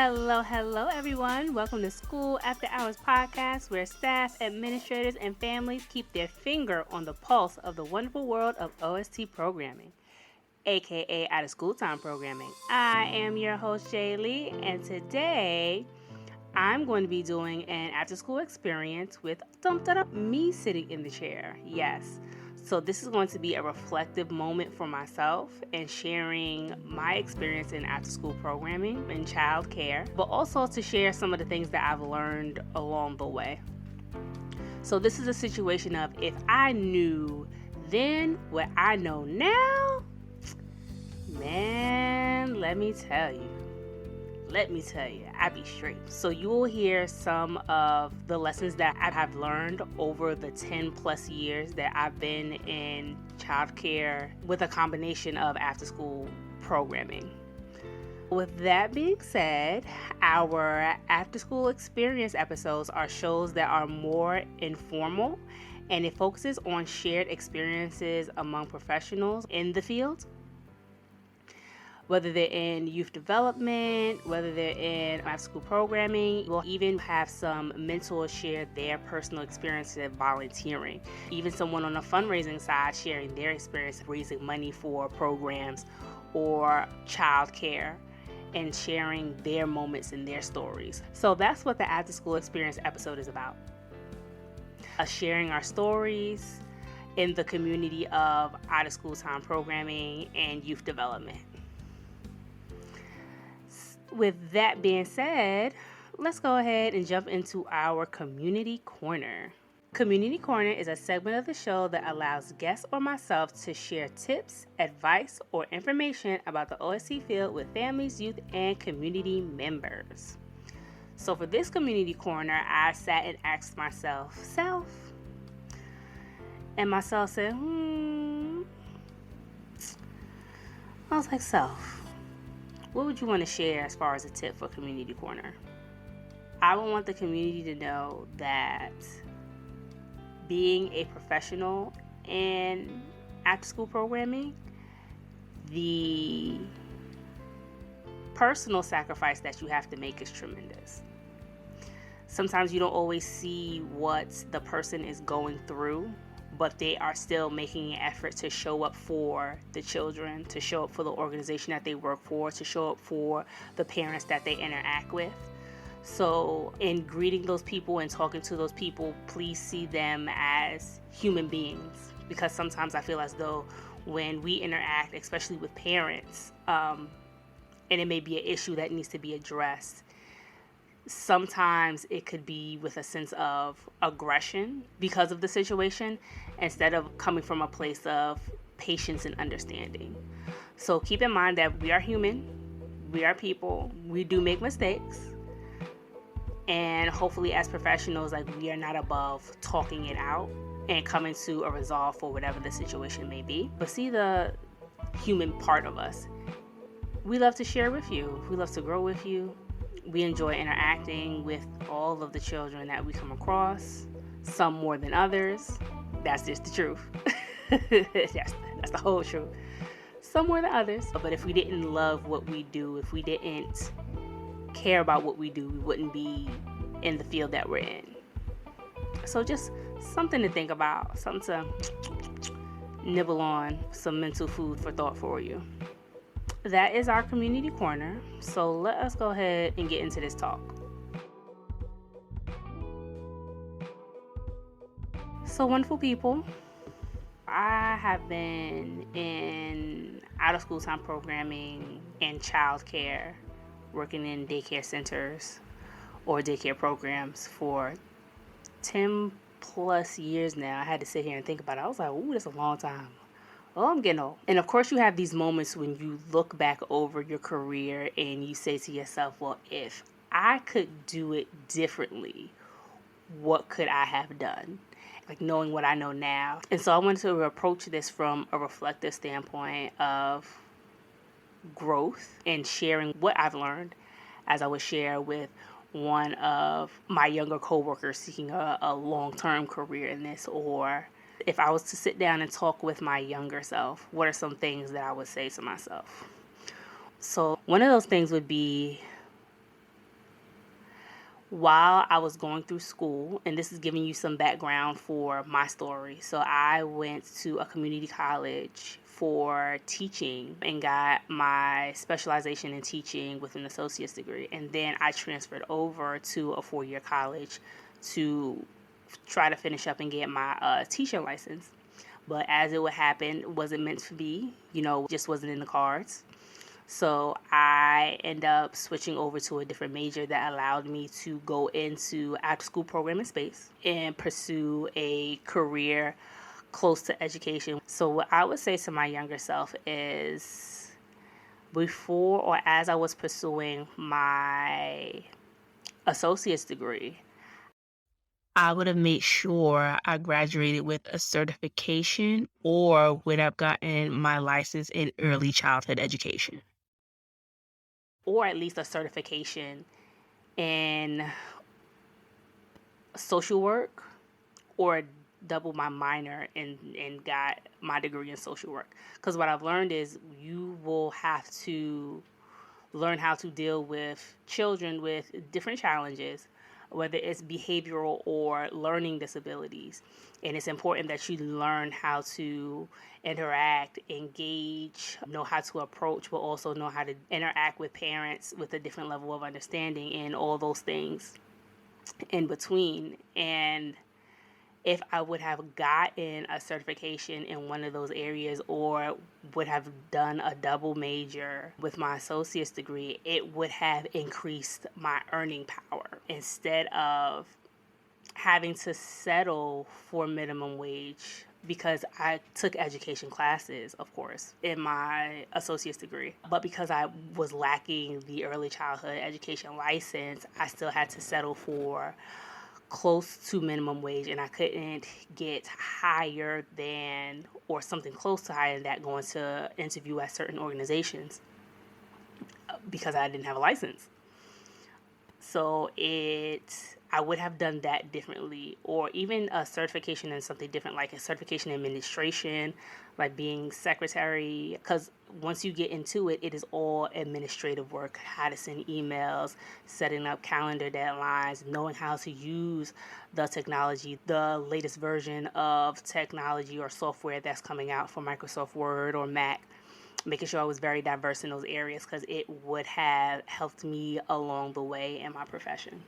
Hello, everyone. Welcome to School After Hours podcast, where staff, administrators, and families keep their finger on the pulse of the wonderful world of OST programming, aka out of school time programming. I am your host, Jay Lee, and today I'm going to be doing an after school experience with me sitting in the chair. Yes. So this is going to be a reflective moment for myself and sharing my experience in after school programming and child care, but also to share some of the things that I've learned along the way. So this is a situation of if I knew then what I know now, man, let me tell you, I be straight. So you will hear some of the lessons that I have learned over the 10 plus years that I've been in childcare with a combination of after school programming. With that being said, our after school experience episodes are shows that are more informal and it focuses on shared experiences among professionals in the field. Whether they're in youth development, whether they're in after school programming, we'll even have some mentors share their personal experiences of volunteering. Even someone on the fundraising side sharing their experience raising money for programs or childcare and sharing their moments and their stories. So that's what the after school experience episode is about. Sharing our stories in the community of out of school time programming and youth development. With that being said, let's go ahead and jump into our Community Corner. Community Corner is a segment of the show that allows guests or myself to share tips, advice, or information about the OST field with families, youth, and community members. So for this Community Corner, I sat and asked myself, and myself said, I was like, what would you want to share as far as a tip for Community Corner? I would want the community to know that being a professional in after school programming, the personal sacrifice that you have to make is tremendous. Sometimes you don't always see what the person is going through, but they are still making an effort to show up for the children, to show up for the organization that they work for, to show up for the parents that they interact with. So in greeting those people and talking to those people, please see them as human beings, because sometimes I feel as though when we interact, especially with parents, and it may be an issue that needs to be addressed, sometimes it could be with a sense of aggression because of the situation instead of coming from a place of patience and understanding. So keep in mind that we are human, we are people, we do make mistakes, and hopefully as professionals, we are not above talking it out and coming to a resolve for whatever the situation may be. But see the human part of us. We love to share with you, we love to grow with you. We enjoy interacting with all of the children that we come across, some more than others. That's just the truth. That's the whole truth. Some more than others. But if we didn't love what we do, if we didn't care about what we do, we wouldn't be in the field that we're in. So just something to think about, something to nibble on, some mental food for thought for you. That is our Community Corner, so let us go ahead and get into this talk. So wonderful people, I have been in out of school time programming and childcare, working in daycare centers or daycare programs for 10 plus years now. I had to sit here and think about it. I was like, ooh, that's a long time. Oh, I'm getting old. And of course, you have these moments when you look back over your career and you say to yourself, well, if I could do it differently, what could I have done? Knowing what I know now. And so I wanted to approach this from a reflective standpoint of growth and sharing what I've learned, as I would share with one of my younger coworkers seeking a long-term career in this, or if I was to sit down and talk with my younger self, what are some things that I would say to myself? So one of those things would be While I was going through school, and this is giving you some background for my story. So I went to a community college for teaching and got my specialization in teaching with an associate's degree. And then I transferred over to a 4-year college to try to finish up and get my teaching license. But as it would happen, wasn't meant to be, just wasn't in the cards. So I end up switching over to a different major that allowed me to go into after school program in space and pursue a career close to education. So what I would say to my younger self is, before or as I was pursuing my associate's degree, I would have made sure I graduated with a certification or would have gotten my license in early childhood education, or at least a certification in social work, or double my minor and got my degree in social work. Because what I've learned is you will have to learn how to deal with children with different challenges, whether it's behavioral or learning disabilities. And it's important that you learn how to interact, engage, know how to approach, but also know how to interact with parents with a different level of understanding and all those things in between. And if I would have gotten a certification in one of those areas or would have done a double major with my associate's degree, it would have increased my earning power instead of having to settle for minimum wage, because I took education classes, of course, in my associate's degree. But because I was lacking the early childhood education license, I still had to settle for close to minimum wage, and I couldn't get higher than or something close to higher than that going to interview at certain organizations because I didn't have a license. So I would have done that differently, or even a certification in something different, like a certification in administration, like being secretary. Because once you get into it, it is all administrative work: how to send emails, setting up calendar deadlines, knowing how to use the technology, the latest version of technology or software that's coming out for Microsoft Word or Mac, making sure I was very diverse in those areas because it would have helped me along the way in my profession.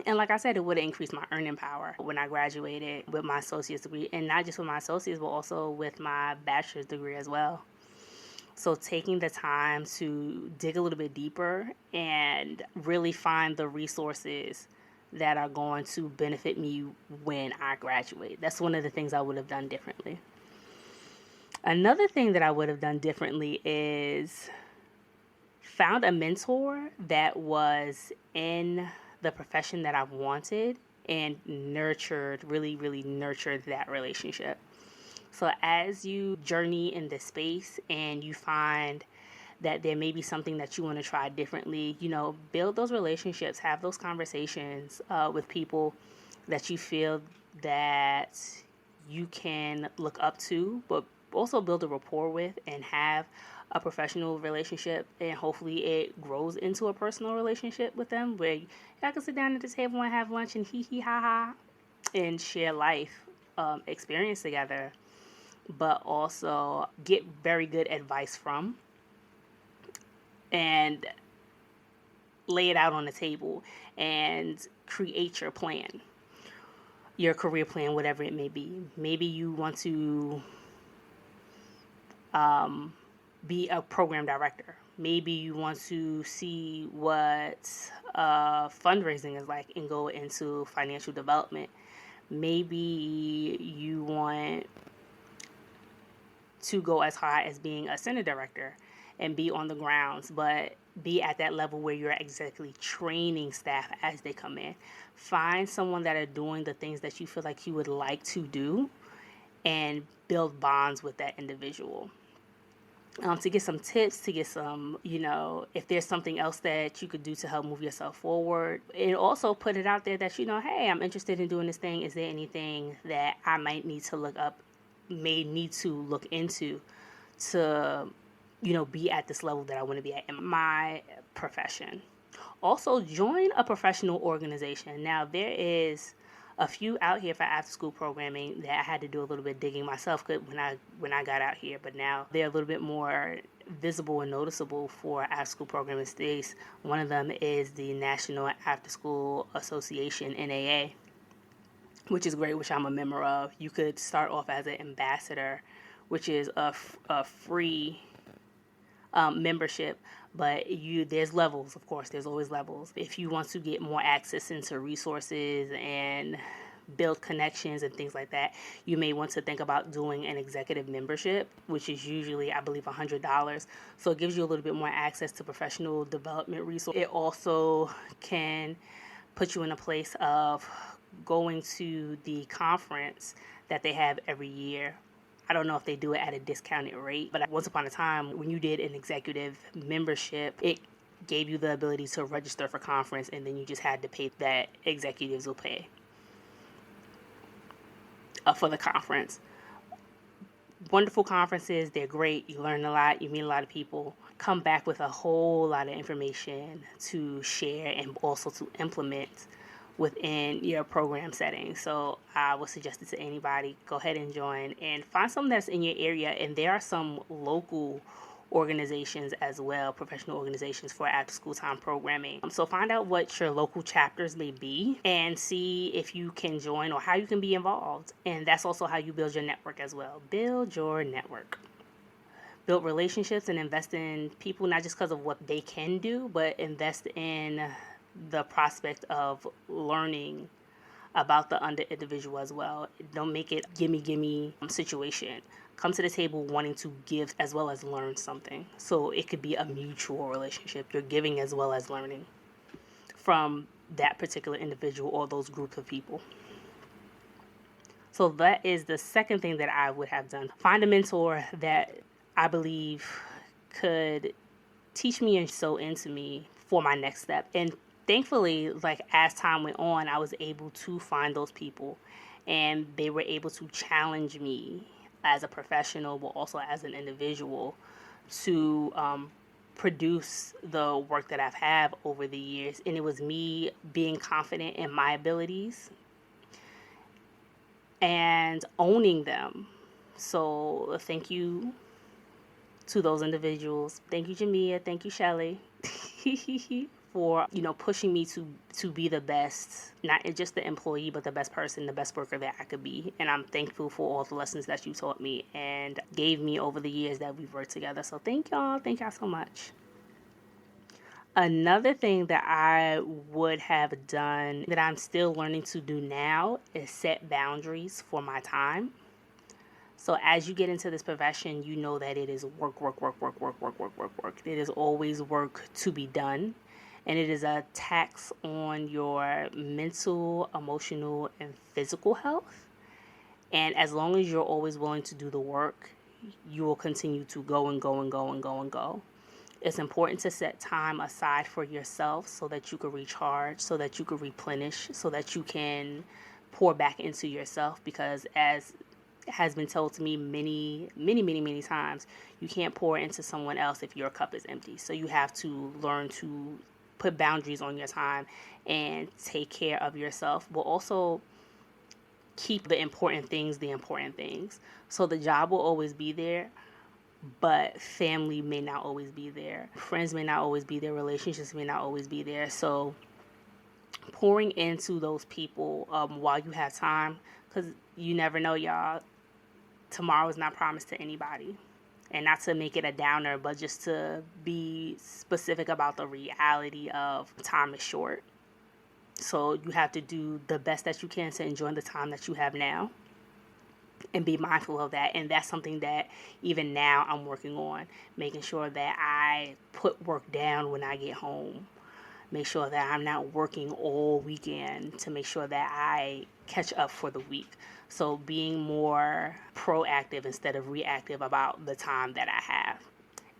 And like I said, it would have increased my earning power when I graduated with my associate's degree, and not just with my associate's, but also with my bachelor's degree as well. So taking the time to dig a little bit deeper and really find the resources that are going to benefit me when I graduate. That's one of the things I would have done differently. Another thing that I would have done differently is found a mentor that was in the profession that I wanted and really nurtured that relationship. So as you journey in this space and you find that there may be something that you want to try differently, build those relationships, have those conversations with people that you feel that you can look up to, but also build a rapport with and have a professional relationship, and hopefully it grows into a personal relationship with them where y'all can sit down at the table and have lunch and hee hee ha ha and share life experience together, but also get very good advice from and lay it out on the table and create your plan, your career plan, whatever it may be. Maybe you want to be a program director. Maybe you want to see what fundraising is like and go into financial development. Maybe you want to go as high as being a center director and be on the grounds, but be at that level where you're exactly training staff as they come in. Find someone that are doing the things that you feel like you would like to do and build bonds with that individual. To get some tips, to get some, if there's something else that you could do to help move yourself forward. And also put it out there that, hey, I'm interested in doing this thing. Is there anything that I might need to look into to, be at this level that I want to be at in my profession? Also, join a professional organization. Now, there is a few out here for after school programming that I had to do a little bit digging myself when I got out here, but now they're a little bit more visible and noticeable for after school programming states. One of them is the National After School Association, NAA, which is great, which I'm a member of. You could start off as an ambassador, which is a free membership, but there's levels. Of course, there's always levels. If you want to get more access into resources and build connections and things like that, you may want to think about doing an executive membership, which is usually, I believe, $100. So it gives you a little bit more access to professional development resources. It also can put you in a place of going to the conference that they have every year. I don't know if they do it at a discounted rate, but once upon a time, when you did an executive membership, it gave you the ability to register for conference, and then you just had to pay that executives will pay for the conference. Wonderful conferences, they're great. You learn a lot, you meet a lot of people, come back with a whole lot of information to share and also to implement within your program setting. So I would suggest it to anybody. Go ahead and join and find something that's in your area. And there are some local organizations as well, professional organizations for after school time programming. So find out what your local chapters may be and see if you can join or how you can be involved. And that's also how you build your network as well. Build your network. Build relationships and invest in people, not just because of what they can do, but invest in the prospect of learning about the under individual as well. Don't make it gimme situation. Come to the table wanting to give as well as learn something. So it could be a mutual relationship. You're giving as well as learning from that particular individual or those groups of people. So that is the second thing that I would have done. Find a mentor that I believe could teach me and sow into me for my next step. And thankfully, like as time went on, I was able to find those people, and they were able to challenge me as a professional, but also as an individual, to produce the work that I've had over the years. And it was me being confident in my abilities and owning them. So thank you to those individuals. Thank you, Jamia. Thank you, Shelly. For pushing me to be the best, not just the employee, but the best person, the best worker that I could be. And I'm thankful for all the lessons that you taught me and gave me over the years that we've worked together. So thank y'all so much. Another thing that I would have done that I'm still learning to do now is set boundaries for my time. So as you get into this profession, you know that it is work. It is always work to be done. And it is a tax on your mental, emotional, and physical health. And as long as you're always willing to do the work, you will continue to go. It's important to set time aside for yourself so that you can recharge, so that you can replenish, so that you can pour back into yourself. Because as has been told to me many times, you can't pour into someone else if your cup is empty. So you have to learn to put boundaries on your time and take care of yourself, but also keep the important things. So the job will always be there, but family may not always be there. Friends may not always be there. Relationships may not always be there. So pouring into those people while you have time, because you never know, y'all. Tomorrow is not promised to anybody. And not to make it a downer, but just to be specific about the reality of time is short. So you have to do the best that you can to enjoy the time that you have now and be mindful of that. And that's something that even now I'm working on, making sure that I put work down when I get home. Make sure that I'm not working all weekend to make sure that I catch up for the week. So being more proactive instead of reactive about the time that I have.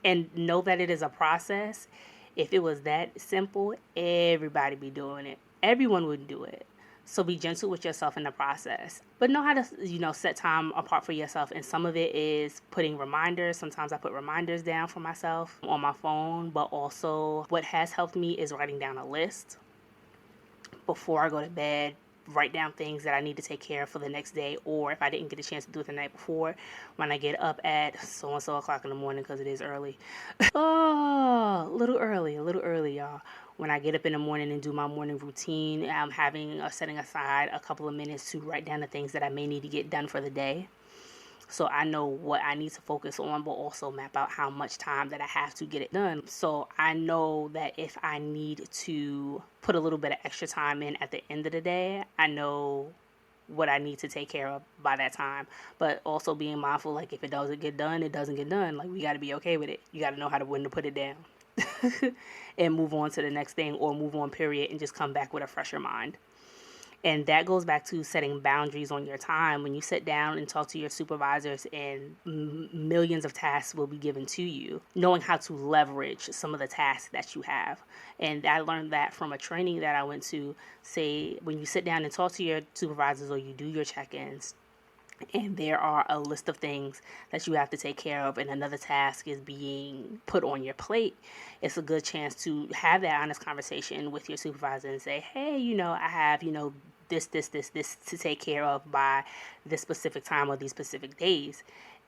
And know that it is a process. If it was that simple, everybody be doing it. Everyone would do it. So be gentle with yourself in the process, but know how to, set time apart for yourself. And some of it is putting reminders. Sometimes I put reminders down for myself on my phone, but also what has helped me is writing down a list before I go to bed. Write down things that I need to take care of for the next day, or if I didn't get a chance to do it the night before, when I get up at so and so o'clock in the morning, because it is early. Oh, a little early, y'all. When I get up in the morning and do my morning routine, I'm having setting aside a couple of minutes to write down the things that I may need to get done for the day, so I know what I need to focus on, but also map out how much time that I have to get it done. So I know that if I need to put a little bit of extra time in at the end of the day, I know what I need to take care of by that time. But also being mindful, like, if it doesn't get done, it doesn't get done. Like, we got to be okay with it. You got to know how to when to put it down and move on to the next thing, or move on, period, and just come back with a fresher mind. And that goes back to setting boundaries on your time. When you sit down and talk to your supervisors, and millions of tasks will be given to you, knowing how to leverage some of the tasks that you have. And I learned that from a training that I went to. Say, when you sit down and talk to your supervisors, or you do your check-ins, and there are a list of things that you have to take care of, and another task is being put on your plate, it's a good chance to have that honest conversation with your supervisor and say, hey, I have, this to take care of by this specific time or these specific days.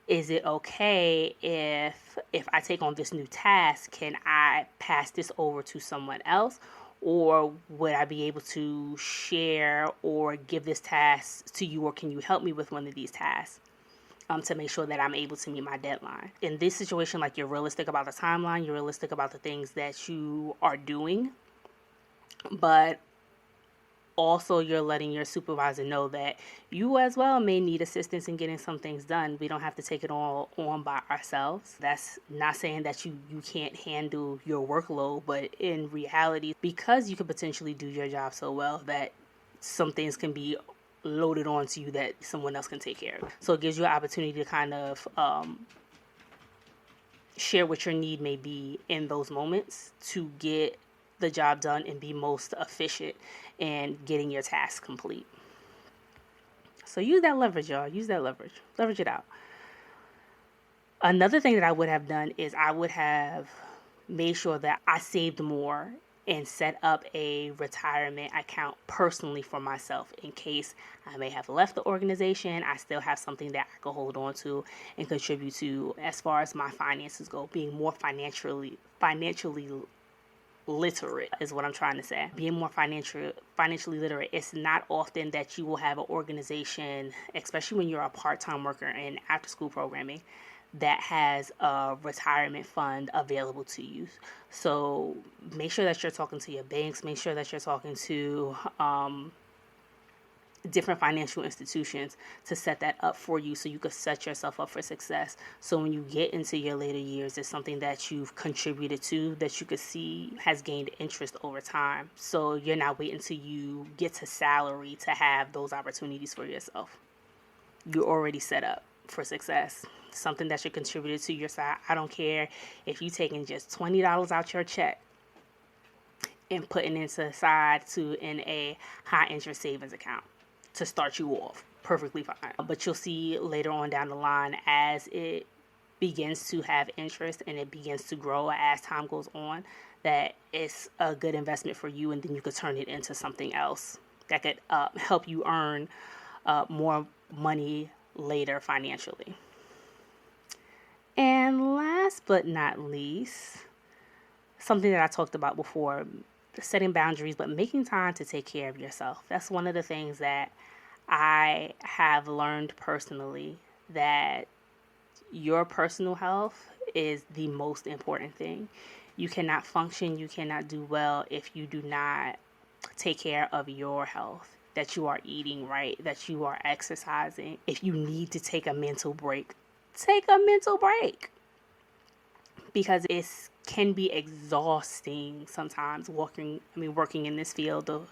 Is it okay if I take on this new task? Can I pass this over to someone else? Or would I be able to share or give this task to you, or can you help me with one of these tasks to make sure that I'm able to meet my deadline? In this situation, like, you're realistic about the timeline, you're realistic about the things that you are doing, but also you're letting your supervisor know that you as well may need assistance in getting some things done. We don't have to take it all on by ourselves. That's not saying that you can't handle your workload, but in reality, because you could potentially do your job so well, that some things can be loaded onto you that someone else can take care of. So it gives you an opportunity to kind of share what your need may be in those moments to get the job done and be most efficient in getting your task complete. So use that leverage, y'all. Use that leverage. Leverage it out. Another thing that I would have done is I would have made sure that I saved more and set up a retirement account personally for myself, in case I may have left the organization. I still have something that I could hold on to and contribute to as far as my finances go. Being more financially literate is what I'm trying to say. Being more financially literate. It's not often that you will have an organization, especially when you're a part-time worker in after-school programming, that has a retirement fund available to you. So make sure that you're talking to your banks. Make sure that you're talking to different financial institutions to set that up for you, so you could set yourself up for success. So when you get into your later years, it's something that you've contributed to, that you could see has gained interest over time. So you're not waiting till you get to salary to have those opportunities for yourself. You're already set up for success. Something that you contributed to your side. I don't care if you're taking just $20 out your check and putting it aside in a high interest savings account to start you off. Perfectly fine. But you'll see later on down the line, as it begins to have interest and it begins to grow as time goes on, that it's a good investment for you, and then you could turn it into something else that could help you earn more money later financially. And last but not least, something that I talked about before, setting boundaries, but making time to take care of yourself. That's one of the things that I have learned personally, that your personal health is the most important thing. You cannot function, you cannot do well if you do not take care of your health, that you are eating right, that you are exercising. If you need to take a mental break, take a mental break. Because it can be exhausting sometimes working in this field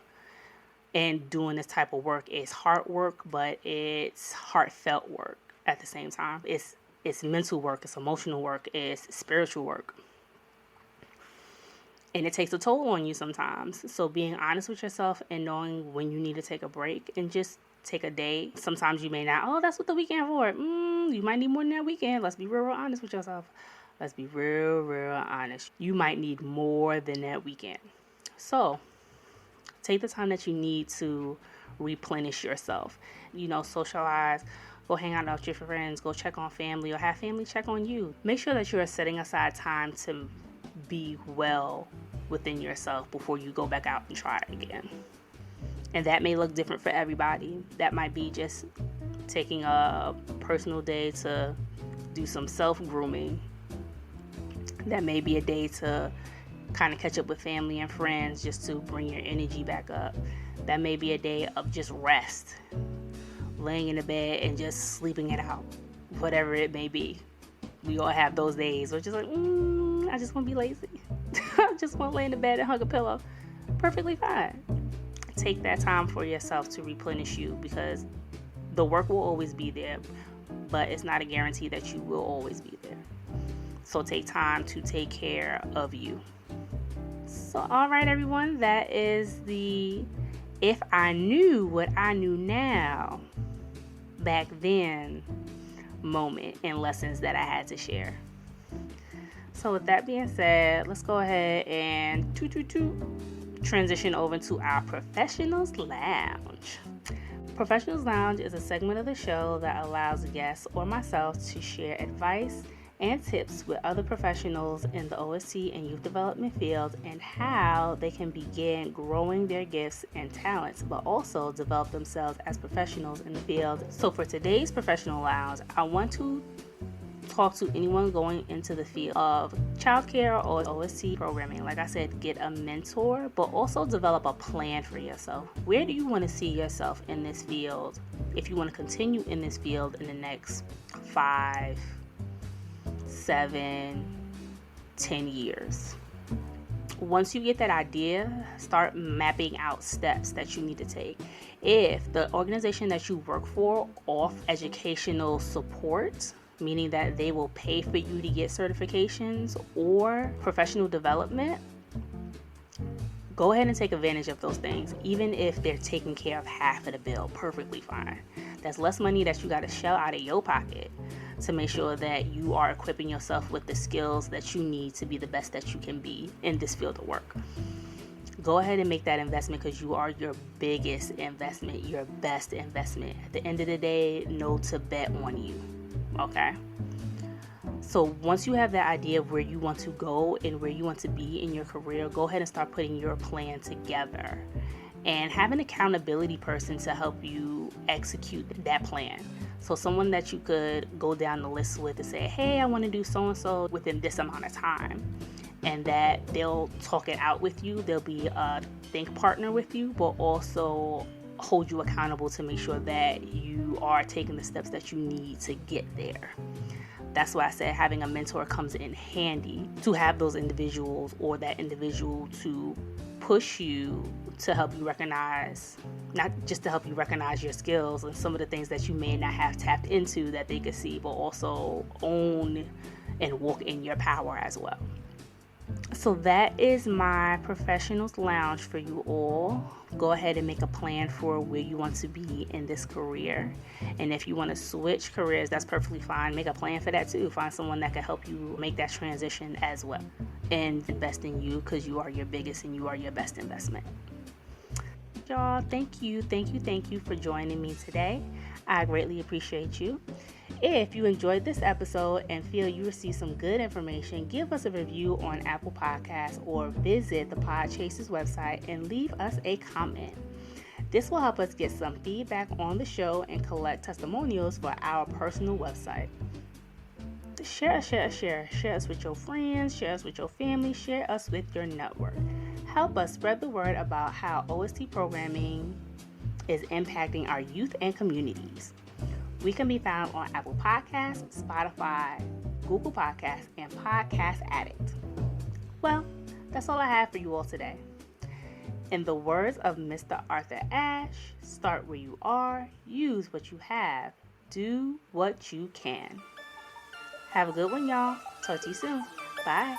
and doing this type of work. Is hard work, but it's heartfelt work at the same time. It's mental work, it's emotional work, it's spiritual work. And it takes a toll on you sometimes. So being honest with yourself and knowing when you need to take a break and just take a day. Sometimes you may not, oh, that's what the weekend for. You might need more than that weekend. Let's be real honest with yourself. Let's be real honest. You might need more than that weekend. So take the time that you need to replenish yourself. Socialize, go hang out with your friends, go check on family, or have family check on you. Make sure that you are setting aside time to be well within yourself before you go back out and try it again. And that may look different for everybody. That might be just taking a personal day to do some self-grooming. That may be a day to kind of catch up with family and friends just to bring your energy back up. That may be a day of just rest, laying in the bed and just sleeping it out, whatever it may be. We all have those days where it's just like, I just want to be lazy. I just want to lay in the bed and hug a pillow. Perfectly fine. Take that time for yourself to replenish you, because the work will always be there, but it's not a guarantee that you will always be there. So take time to take care of you. So, all right, everyone, that is the if I knew what I knew now back then moment and lessons that I had to share. So with that being said, let's go ahead and transition over to our Professionals Lounge. Professionals Lounge is a segment of the show that allows guests or myself to share advice and tips with other professionals in the OST and youth development field, and how they can begin growing their gifts and talents, but also develop themselves as professionals in the field. So for today's Professional Lounge, I want to talk to anyone going into the field of childcare or OST programming. Like I said, get a mentor, but also develop a plan for yourself. Where do you want to see yourself in this field? If you want to continue in this field in the next 5, 7, 10 years. Once you get that idea, start mapping out steps that you need to take. If the organization that you work for offers educational support, meaning that they will pay for you to get certifications or professional development, go ahead and take advantage of those things. Even if they're taking care of half of the bill, perfectly fine. That's less money that you got to shell out of your pocket to make sure that you are equipping yourself with the skills that you need to be the best that you can be in this field of work. Go ahead and make that investment, because you are your biggest investment, your best investment. At the end of the day, know to bet on you. Okay? So once you have that idea of where you want to go and where you want to be in your career, go ahead and start putting your plan together. And have an accountability person to help you execute that plan. So someone that you could go down the list with and say, hey, I want to do so-and-so within this amount of time. And that they'll talk it out with you. They'll be a think partner with you, but also hold you accountable to make sure that you are taking the steps that you need to get there. That's why I said having a mentor comes in handy, to have those individuals or that individual to push you, to help you recognize, not just to help you recognize your skills and some of the things that you may not have tapped into that they could see, but also own and walk in your power as well. So that is my Professionals Lounge for you all. Go ahead and make a plan for where you want to be in this career. And if you want to switch careers, that's perfectly fine. Make a plan for that too. Find someone that can help you make that transition as well. And invest in you, because you are your biggest and you are your best investment. Y'all, thank you for joining me today. I greatly appreciate you. If you enjoyed this episode and feel you received some good information, give us a review on Apple Podcasts or visit the Podchasers website and leave us a comment. This will help us get some feedback on the show and collect testimonials for our personal website. Share us with your friends, share us with your family, share us with your network. Help us spread the word about how OST programming is impacting our youth and communities. We can be found on Apple Podcasts, Spotify, Google Podcasts, and Podcast Addict. Well, that's all I have for you all today. In the words of Mr. Arthur Ashe, start where you are, use what you have, do what you can. Have a good one, y'all. Talk to you soon. Bye.